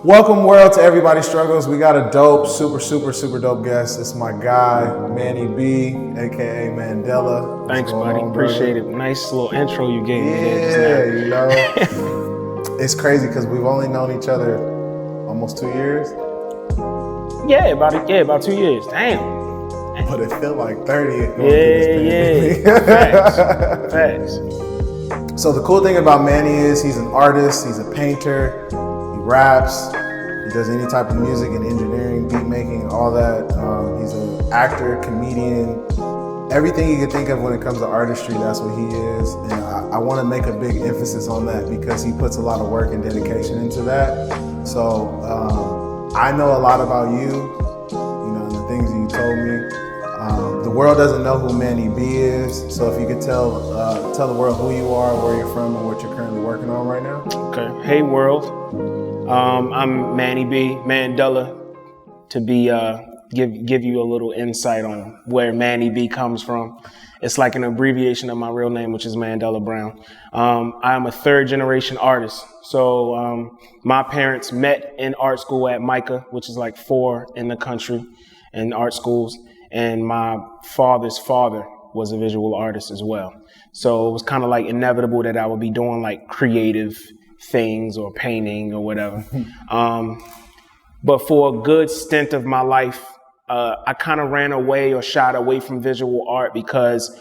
Welcome, world, to Everybody Struggles. We got a dope, super dope guest. It's my guy, Manny B, aka Mandela. Thanks, buddy. Appreciate it. Nice little intro you gave me there just now. It's crazy because we've only known each other almost 2 years. Yeah, about 2 years. Damn. But it felt like 30. Yeah. Facts. So the cool thing about Manny is he's an artist, he's a painter, he raps, he does any type of music and engineering, beat making, all that. He's an actor, comedian, everything you can think of when it comes to artistry, that's what he is. And I want to make a big emphasis on that because he puts a lot of work and dedication into that. So I know a lot about you, and the things that you told me. The world doesn't know who Manny B is, so if you could tell the world who you are, where you're from, and what you're currently working on right now. Okay. Hey, world. I'm Manny B, Mandela, to be give you a little insight on where Manny B comes from. It's like an abbreviation of my real name, which is Mandela Brown. I am a third generation artist. So my parents met in art school at MICA, which is like 4 in the country in art schools. And my father's father was a visual artist as well. So it was kind of like inevitable that I would be doing like creative things or painting or whatever. But for a good stint of my life, I kind of ran away or shied away from visual art because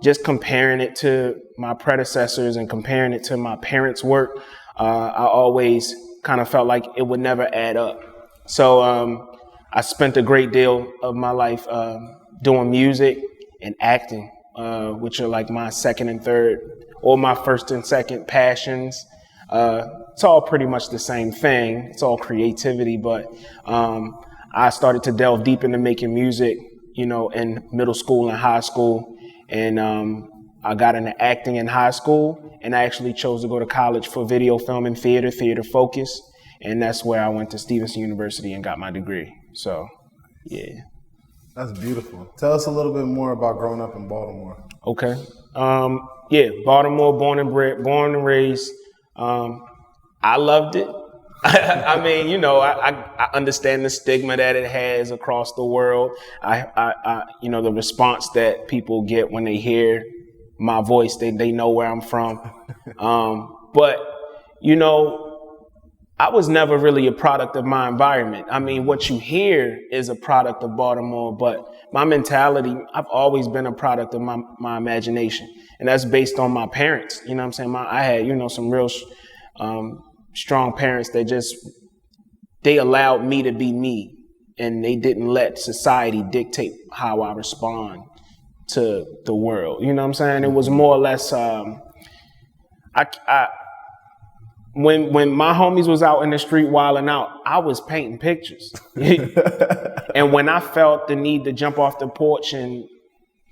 just comparing it to my predecessors and comparing it to my parents' work, I always kind of felt like it would never add up. So I spent a great deal of my life doing music and acting, which are like my second and third, or my first and second passions. It's all pretty much the same thing. It's all creativity, but I started to delve deep into making music, in middle school and high school. And I got into acting in high school, and I actually chose to go to college for video, film, and theater focus. And that's where I went to Stevenson University and got my degree. So, yeah. That's beautiful. Tell us a little bit more about growing up in Baltimore. Okay. Baltimore, born and raised. I loved it. I mean, I understand the stigma that it has across the world. The response that people get when they hear my voice, they know where I'm from. But I was never really a product of my environment. I mean, what you hear is a product of Baltimore, but my mentality, I've always been a product of my imagination. And that's based on my parents. You know what I'm saying? I had, some real strong parents that they allowed me to be me. And they didn't let society dictate how I respond to the world. You know what I'm saying? It was more or less, When my homies was out in the street wilding out, I was painting pictures. And when I felt the need to jump off the porch and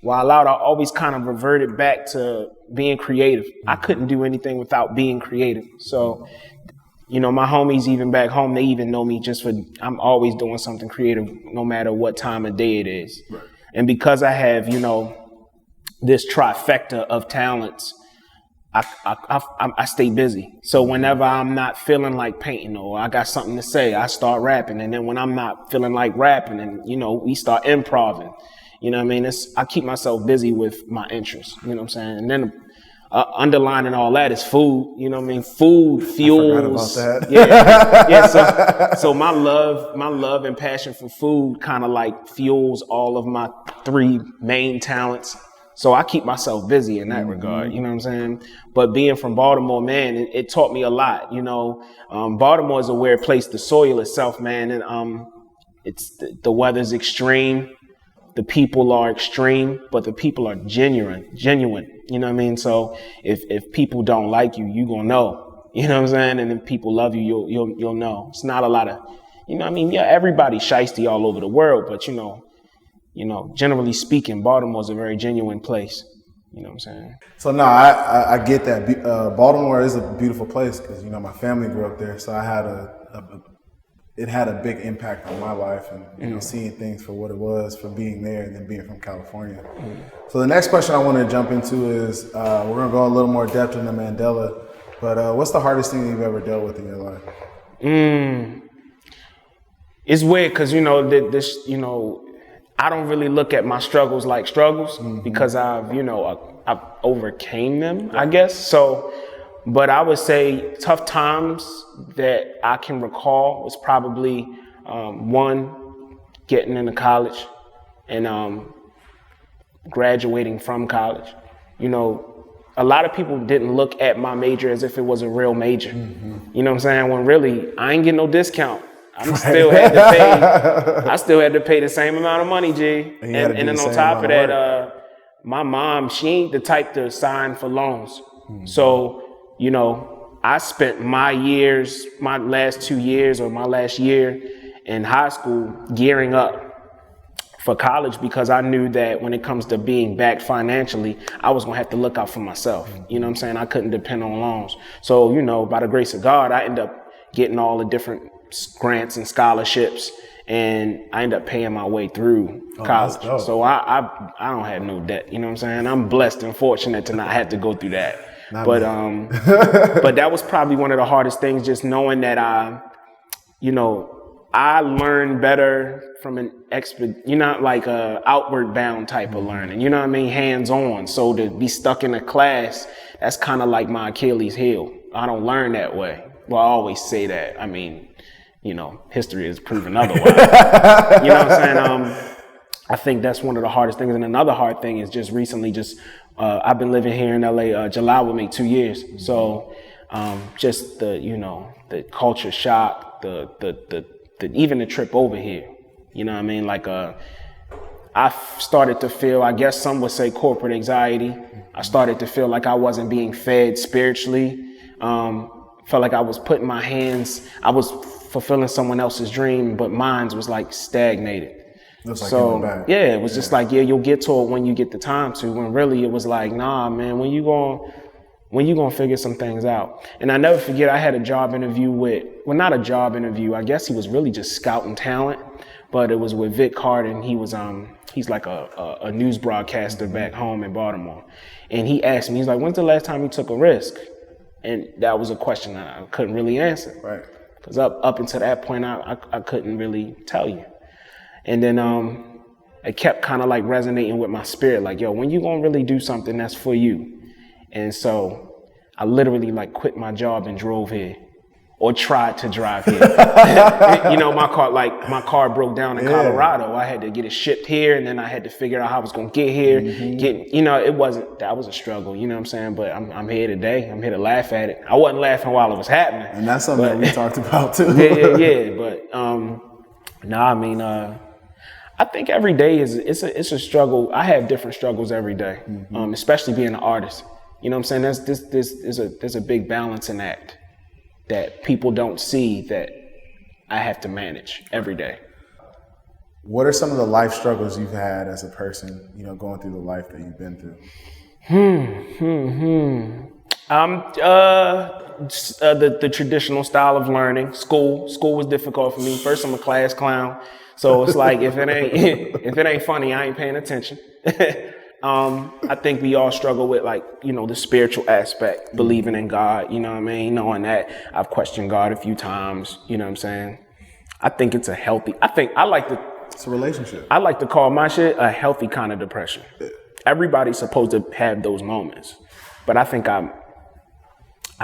wild out, I always kind of reverted back to being creative. I couldn't do anything without being creative. So, my homies even back home, they even know me I'm always doing something creative no matter what time of day it is. Right. And because I have, this trifecta of talents, I stay busy. So whenever I'm not feeling like painting or I got something to say, I start rapping. And then when I'm not feeling like rapping and, we start improvising, I keep myself busy with my interests, you know what I'm saying? And then underlining all that is food, Food fuels. I forgot about that. Yeah. So my love and passion for food kind of like fuels all of my 3 main talents. So I keep myself busy in that regard, you know what I'm saying? But being from Baltimore, man, it taught me a lot, Baltimore is a weird place. The soil itself, man, and it's the weather's extreme. The people are extreme, but the people are genuine, you know what I mean? So if people don't like you, you gonna know, you know what I'm saying? And if people love you, you'll know. It's not a lot of, Yeah, everybody's shiesty all over the world, but generally speaking, Baltimore is a very genuine place. You know what I'm saying? So no, I get that. Baltimore is a beautiful place because my family grew up there, so I had it had a big impact on my life and seeing things for what it was, for being there and then being from California. So the next question I want to jump into is we're gonna go a little more depth into Mandela, but what's the hardest thing you've ever dealt with in your life? It's weird because I don't really look at my struggles like struggles because I've overcame them, I guess. So, but I would say tough times that I can recall was probably one, getting into college and graduating from college. A lot of people didn't look at my major as if it was a real major. You know what I'm saying? When really, I ain't getting no discount. I still had to pay the same amount of money, G. And then on top of that, my mom, she ain't the type to sign for loans. So, I spent my last 2 years or my last year in high school gearing up for college because I knew that when it comes to being backed financially, I was gonna have to look out for myself. You know what I'm saying? I couldn't depend on loans. So, by the grace of God, I ended up getting all the different grants and scholarships, and I ended up paying my way through college. So I don't have no debt. You know what I'm saying? I'm blessed and fortunate to not have to go through that. But that was probably one of the hardest things, just knowing that I learned better from an outward bound type of learning, you know what I mean? Hands on. So to be stuck in a class, that's kind of like my Achilles heel. I don't learn that way. Well, I always say that. I mean, history has proven otherwise. You know what I'm saying? I think that's one of the hardest things. And another hard thing is just recently, I've been living here in LA. July will make 2 years. So just the culture shock, even the trip over here, you know what I mean? I started to feel, I guess some would say corporate anxiety. I started to feel like I wasn't being fed spiritually. Felt like I was I was fulfilling someone else's dream, but mine was like stagnated. It was just like, you'll get to it when you get the time to, when really it was like, nah, man, when you gonna figure some things out. And I never forget, I had a job interview not a job interview. I guess he was really just scouting talent, but it was with Vic Carter. He's like a news broadcaster back home in Baltimore. And he asked me, he's like, when's the last time you took a risk? And that was a question that I couldn't really answer. Right. Because up until that point, I couldn't really tell you. And then it kept kind of like resonating with my spirit, like, yo, when you gonna really do something that's for you? And so I literally quit my job and drove here, or tried to drive here. My car broke down in Colorado. I had to get it shipped here, and then I had to figure out how I was gonna get here. That was a struggle, you know what I'm saying? But I'm here today. I'm here to laugh at it. I wasn't laughing while it was happening. And that's something that we talked about too. But I think every day it's a struggle. I have different struggles every day, especially being an artist. You know what I'm saying? There's a big balancing act that people don't see that I have to manage every day. What are some of the life struggles you've had as a person, going through the life that you've been through? The traditional style of learning. School was difficult for me. First, I'm a class clown. So it's like, if it ain't funny, I ain't paying attention. I think we all struggle with the spiritual aspect, believing in God, you know what I mean? Knowing that I've questioned God a few times, you know what I'm saying? I think it's it's a relationship. I like to call my shit a healthy kind of depression. Everybody's supposed to have those moments, but I think I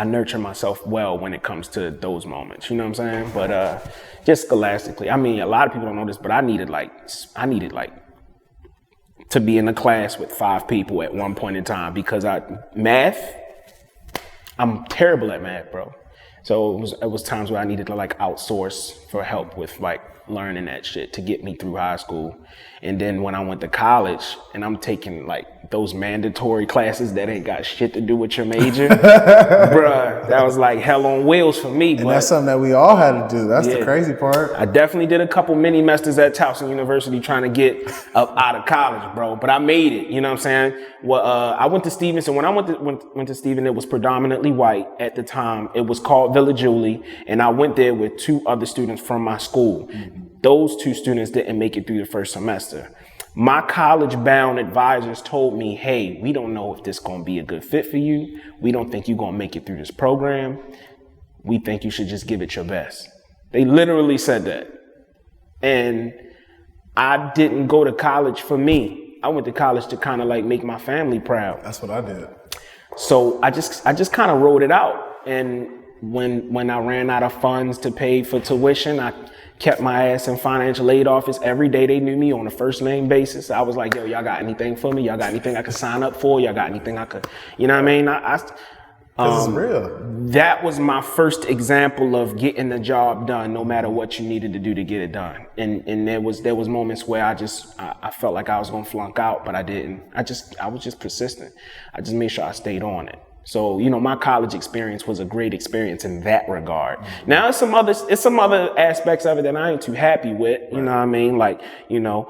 nurture myself well when it comes to those moments, you know what I'm saying? But just scholastically, I mean, a lot of people don't know this, but I needed to be in a class with 5 people at one point in time because I'm terrible at math, bro. So it was times where I needed to outsource for help with learning that shit to get me through high school. And then when I went to college and I'm taking those mandatory classes that ain't got shit to do with your major, bruh, that was like hell on wheels for me. And that's something that we all had to do. That's the crazy part. I definitely did a couple mini masters at Towson University trying to get up out of college, bro. But I made it, you know what I'm saying? Well, I went to Stevenson. When I went to Stevenson, it was predominantly white at the time. It was called Villa Julie, and I went there with 2 other students from my school. Those 2 students didn't make it through the first semester. My college-bound advisors told me, hey, we don't know if this is going to be a good fit for you. We don't think you're going to make it through this program. we think you should just give it your best. They literally said that. And I didn't go to college for me. I went to college to kind of like make my family proud. That's what I did. So I just kind of wrote it out. And when I ran out of funds to pay for tuition, I kept my ass in financial aid office every day. They knew me on a first name basis. I was like, yo, y'all got anything for me? Y'all got anything I could sign up for? Y'all got anything I could, you know what I mean? Because it's real. That was my first example of getting the job done, no matter what you needed to do to get it done. And there was moments where I felt like I was gonna flunk out, but I didn't. I was just persistent. I just made sure I stayed on it. So, you know, my college experience was a great experience in that regard. Now, it's some other aspects of it that I ain't too happy with. You know what I mean? Like, you know,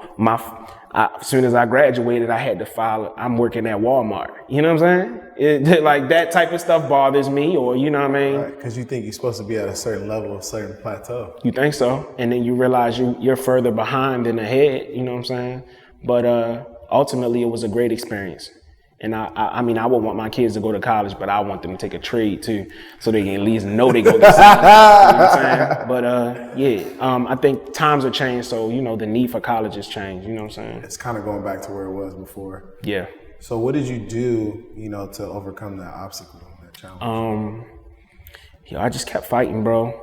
as soon as I graduated, I had to file. I'm working at Walmart. You know what I'm saying? Like that type of stuff bothers me, or you know what I mean? Right, because you think you're supposed to be at a certain level, a certain plateau. You think so, and then you realize you're further behind than ahead. You know what I'm saying? But ultimately, it was a great experience. And I mean, I would want my kids to go to college, but I want them to take a trade too, so they can at least know they go to something. You know what I'm saying? But I think times have changed, so you know the need for college has changed. You know what I'm saying? It's kind of going back to where it was before. Yeah. So what did you do, you know, to overcome that obstacle, that challenge? I just kept fighting, bro.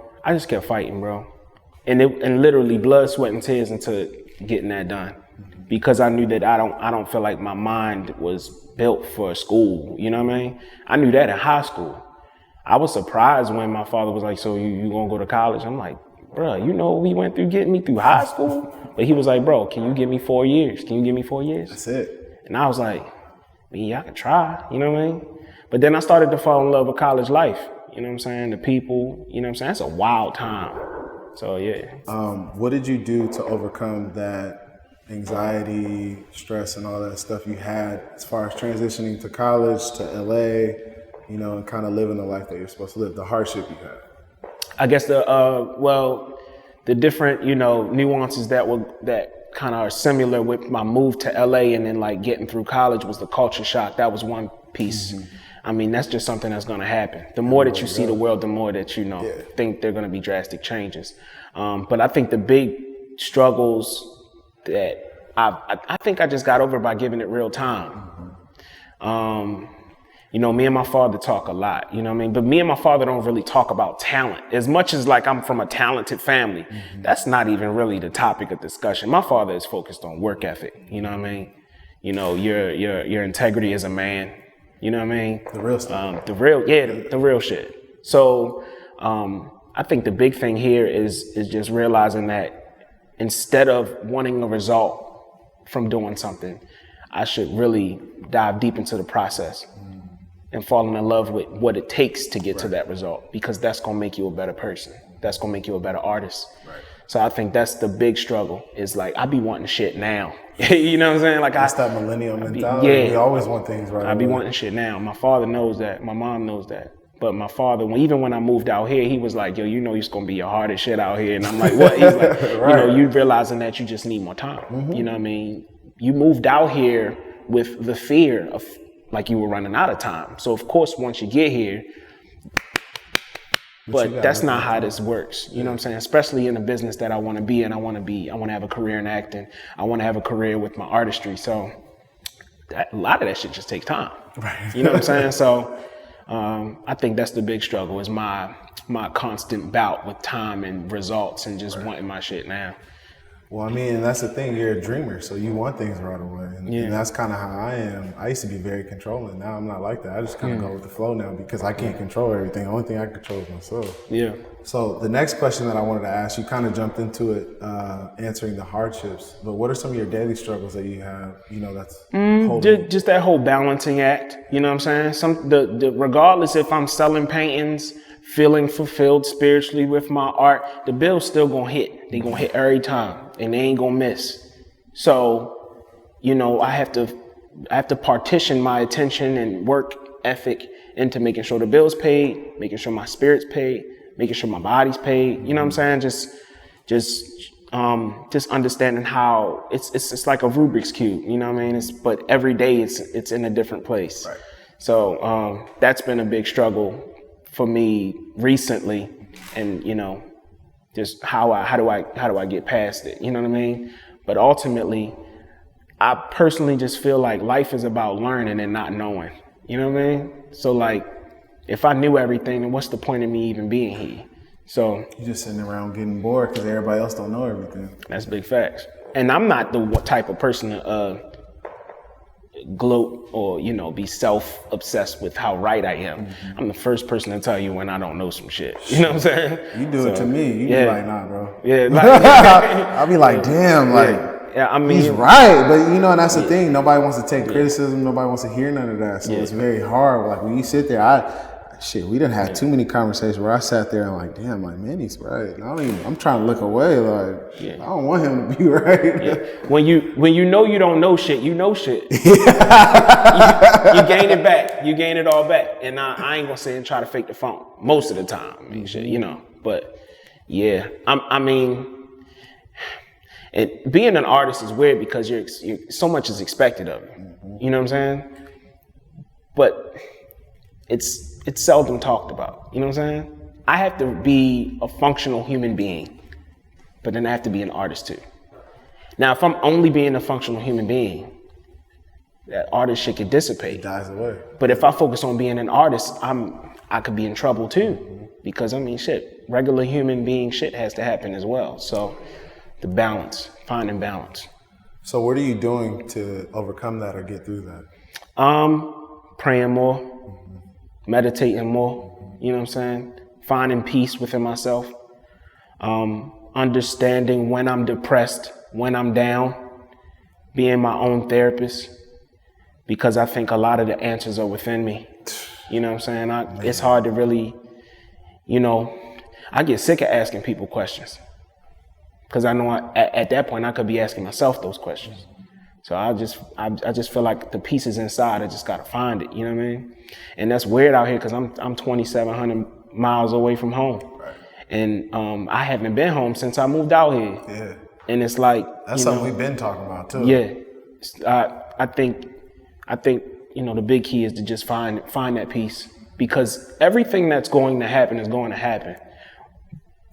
And literally blood, sweat, and tears into getting that done, because I knew that I don't feel like my mind was built for school. You know what I mean? I knew that in high school. I was surprised when my father was like, so you gonna go to college? I'm like, bro, you know what we went through getting me through high school? But he was like, bro, can you give me 4 years? That's it. And I was like, I can try, you know what I mean? But then I started to fall in love with college life. You know what I'm saying? The people, you know what I'm saying? That's a wild time. So yeah. What did you do to overcome that anxiety, stress, and all that stuff you had as far as transitioning to college, to LA, you know, and kind of living the life that you're supposed to live, the hardship you had? I guess the different, you know, nuances that kind of are similar with my move to LA and then like getting through college was the culture shock. That was one piece. Mm-hmm. I mean, that's just something that's going to happen. The more that you see the world, the more that you know, think there are going to be drastic changes. But I think the big struggles that I think I just got over by giving it real time. You know, me and my father talk a lot, you know what I mean? But me and my father don't really talk about talent. As much as like I'm from a talented family, that's not even really the topic of discussion. My father is focused on work ethic, you know what I mean? You know, your integrity as a man, you know what I mean? The real stuff. The real shit. So I think the big thing here is just realizing that instead of wanting a result from doing something, I should really dive deep into the process and falling in love with what it takes to get to that result, because that's going to make you a better person. That's going to make you a better artist. Right. So I think that's the big struggle, is like, I be wanting shit now. You know what I'm saying? Like that's that millennial mentality. We always want things right away. I be wanting shit now. My father knows that. My mom knows that. But my father, even when I moved out here, he was like, yo, you know, it's going to be your hardest shit out here. And I'm like, what? He's like, you know, you realizing that you just need more time. You know what I mean? You moved out here with the fear of like you were running out of time. So of course, once you get here, but that's not how this works. You know what I'm saying? Especially in the business that I want to be in. I want to have a career in acting. I want to have a career with my artistry. So a lot of that shit just takes time. Right. You know what I'm saying? So I think that's the big struggle, is my constant bout with time and results and just wanting my shit now. Well, I mean, that's the thing. You're a dreamer, so you want things right away. And that's kind of how I am. I used to be very controlling. Now I'm not like that. I just kind of go with the flow now, because I can't control everything. The only thing I control is myself. Yeah. So the next question that I wanted to ask, you kind of jumped into it, answering the hardships. But what are some of your daily struggles that you have, you know, that's just that whole balancing act. You know what I'm saying? Regardless if I'm selling paintings, feeling fulfilled spiritually with my art, the bill's still gonna hit. They gonna hit every time, and they ain't gonna miss. So, you know, I have to partition my attention and work ethic into making sure the bill's paid, making sure my spirit's paid, making sure my body's paid. You know what I'm saying? Just understanding how it's like a Rubik's cube. You know what I mean? But every day it's in a different place. Right. So that's been a big struggle for me recently, and just how do I get past it? You know what I mean? But ultimately, I personally just feel like life is about learning and not knowing. You know what I mean? So like, if I knew everything, then what's the point of me even being here? So you're just sitting around getting bored because everybody else don't know everything. That's big facts. And I'm not the type of person to gloat or be self-obsessed with how right I am. I'm the first person to tell you when I don't know some shit. You know what I'm saying? You do it to me. You be like, nah, bro. Yeah. I'll be like, damn, I mean, he's right. But and that's the thing. Nobody wants to take criticism. Nobody wants to hear none of that. So it's very hard. Like when you sit there, we didn't have too many conversations where I sat there and like, damn, like Manny's right. I'm trying to look away. Like, I don't want him to be right. Yeah. When you know you don't know shit, you know shit. you gain it back. You gain it all back. And I ain't gonna sit and try to fake the funk most of the time. I mean, shit, But yeah, and being an artist is weird because you're so much is expected of you. You know what I'm saying? But it's seldom talked about. You know what I'm saying? I have to be a functional human being, but then I have to be an artist too. Now, if I'm only being a functional human being, that artist shit could dissipate. It dies away. But if I focus on being an artist, I could be in trouble too, because regular human being shit has to happen as well. So the balance, finding balance. So what are you doing to overcome that or get through that? Praying more. Meditating more, you know what I'm saying? Finding peace within myself. Understanding when I'm depressed, when I'm down. Being my own therapist. Because I think a lot of the answers are within me. You know what I'm saying? It's hard to really, I get sick of asking people questions. Because I know at that point I could be asking myself those questions. So I just feel like the pieces inside, I just gotta find it, you know what I mean? And that's weird out here because I'm 2,700 miles away from home. Right. And I haven't been home since I moved out here. Yeah. And it's like that's something we've been talking about too. Yeah. I think the big key is to just find that peace, because everything that's going to happen is going to happen.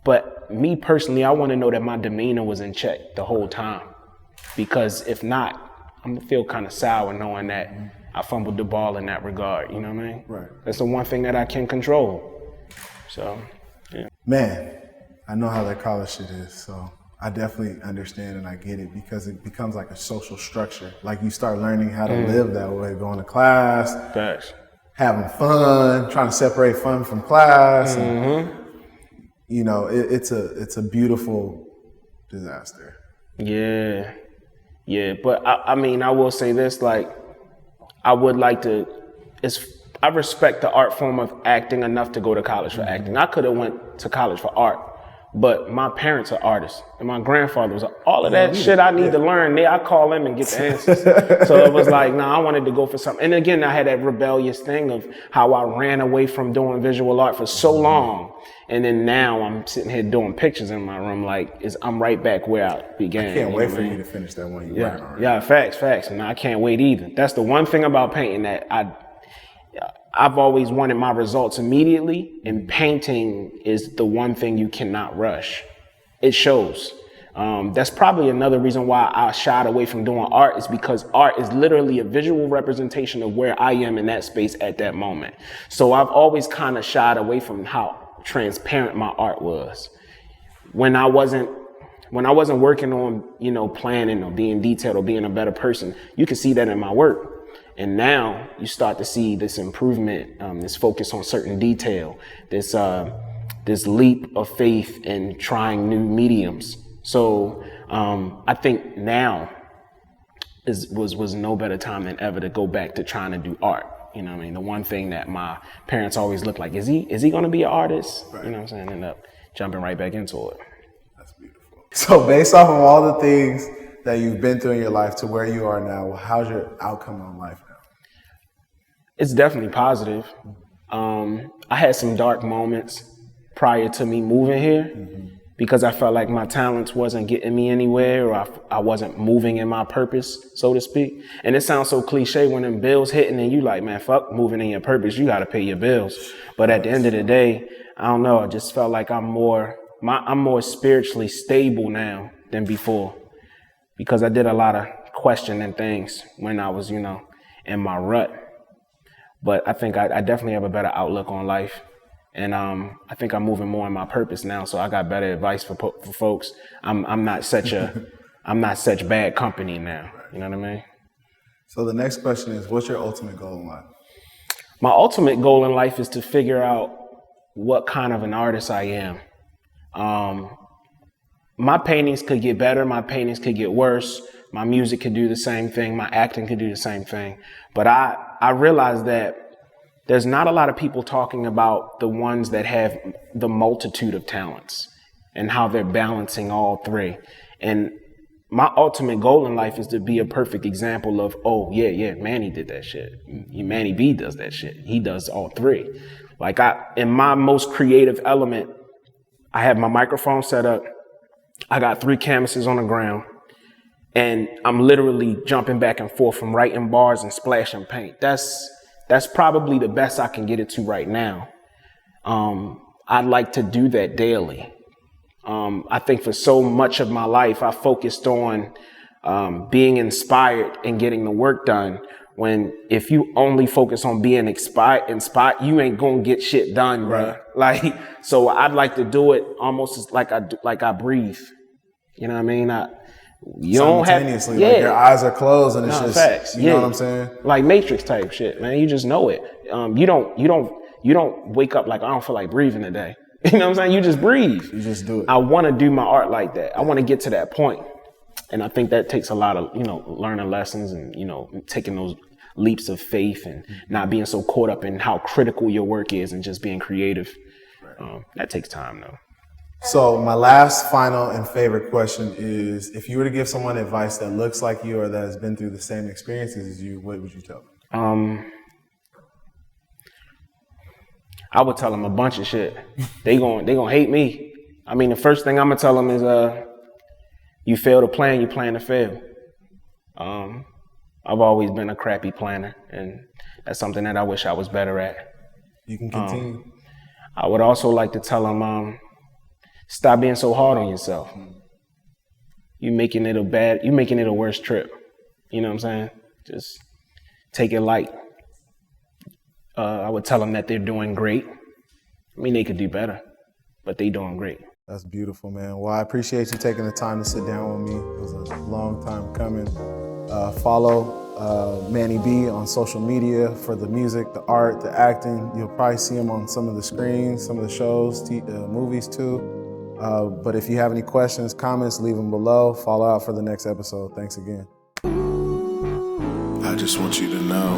But me personally, I want to know that my demeanor was in check the whole time. Because if not, I'm gonna feel kind of sour knowing that I fumbled the ball in that regard. You know what I mean? Right. That's the one thing that I can control. So, yeah. Man, I know how that college shit is. So I definitely understand and I get it, because it becomes like a social structure. Like you start learning how to live that way, going to class, Facts. Having fun, trying to separate fun from class. And, it's a beautiful disaster. Yeah. Yeah, but I will say this, like, I respect the art form of acting enough to go to college for acting. I could have went to college for art, but my parents are artists, and my grandfather was all of that shit I need to learn. I call them and get the answers. So it was like, I wanted to go for something. And again, I had that rebellious thing of how I ran away from doing visual art for so long. And then now I'm sitting here doing pictures in my room, I'm right back where I began. I can't wait for you to finish that one you went on. Yeah, facts. And I can't wait either. That's the one thing about painting that I've always wanted my results immediately, and painting is the one thing you cannot rush. It shows. That's probably another reason why I shied away from doing art, is because art is literally a visual representation of where I am in that space at that moment. So I've always kind of shied away from how transparent my art was. When I wasn't working on, planning or being detailed or being a better person, you can see that in my work. And now you start to see this improvement, this focus on certain detail, this leap of faith in trying new mediums. So I think now was no better time than ever to go back to trying to do art. You know what I mean? The one thing that my parents always looked like, is he going to be an artist? Right. You know what I'm saying? End up jumping right back into it. That's beautiful. So based off of all the things that you've been through in your life to where you are now, how's your outcome on life now? It's definitely positive. I had some dark moments prior to me moving here. because I felt like my talents wasn't getting me anywhere, or I wasn't moving in my purpose, so to speak. And it sounds so cliche when them bills hitting and you like, man, fuck moving in your purpose. You got to pay your bills. But at the end of the day, I don't know. I just felt like I'm more spiritually stable now than before, because I did a lot of questioning things when I was, in my rut. But I think I definitely have a better outlook on life. And I think I'm moving more in my purpose now, so I got better advice for folks. I'm not such bad company now. You know what I mean? So the next question is, what's your ultimate goal in life? My ultimate goal in life is to figure out what kind of an artist I am. My paintings could get better. My paintings could get worse. My music could do the same thing. My acting could do the same thing. But I realized that there's not a lot of people talking about the ones that have the multitude of talents and how they're balancing all three. And my ultimate goal in life is to be a perfect example of, oh, yeah, Manny did that shit. Manny B does that shit. He does all three. Like in my most creative element, I have my microphone set up. I got 3 canvases on the ground, and I'm literally jumping back and forth from writing bars and splashing paint. That's probably the best I can get it to right now. I'd like to do that daily. I think for so much of my life, I focused on being inspired and getting the work done. When if you only focus on being inspired, you ain't gonna get shit done, bro. Like, so I'd like to do it almost as like I breathe. You know what I mean? You don't have, like your eyes are closed and it's just facts. You know what I'm saying? Like Matrix type shit, man. You just know it. You don't wake up like, I don't feel like breathing today. You know what I'm saying? You just breathe. You just do it. I want to do my art like that. I want to get to that point. And I think that takes a lot of, learning lessons and, taking those leaps of faith and not being so caught up in how critical your work is and just being creative. That takes time though. So my last, final, and favorite question is, if you were to give someone advice that looks like you or that has been through the same experiences as you, what would you tell them? I would tell them a bunch of shit. They gonna hate me. I mean, the first thing I'm gonna tell them is, you fail to plan, you plan to fail. I've always been a crappy planner, and that's something that I wish I was better at. You can continue. I would also like to tell them, stop being so hard on yourself. You're making it a worse trip. You know what I'm saying? Just take it light. I would tell them that they're doing great. I mean, they could do better, but they doing great. That's beautiful, man. Well, I appreciate you taking the time to sit down with me. It was a long time coming. Follow Manny B on social media for the music, the art, the acting. You'll probably see him on some of the screens, some of the shows, movies too. But if you have any questions, comments, leave them below. Follow out for the next episode. Thanks again. I just want you to know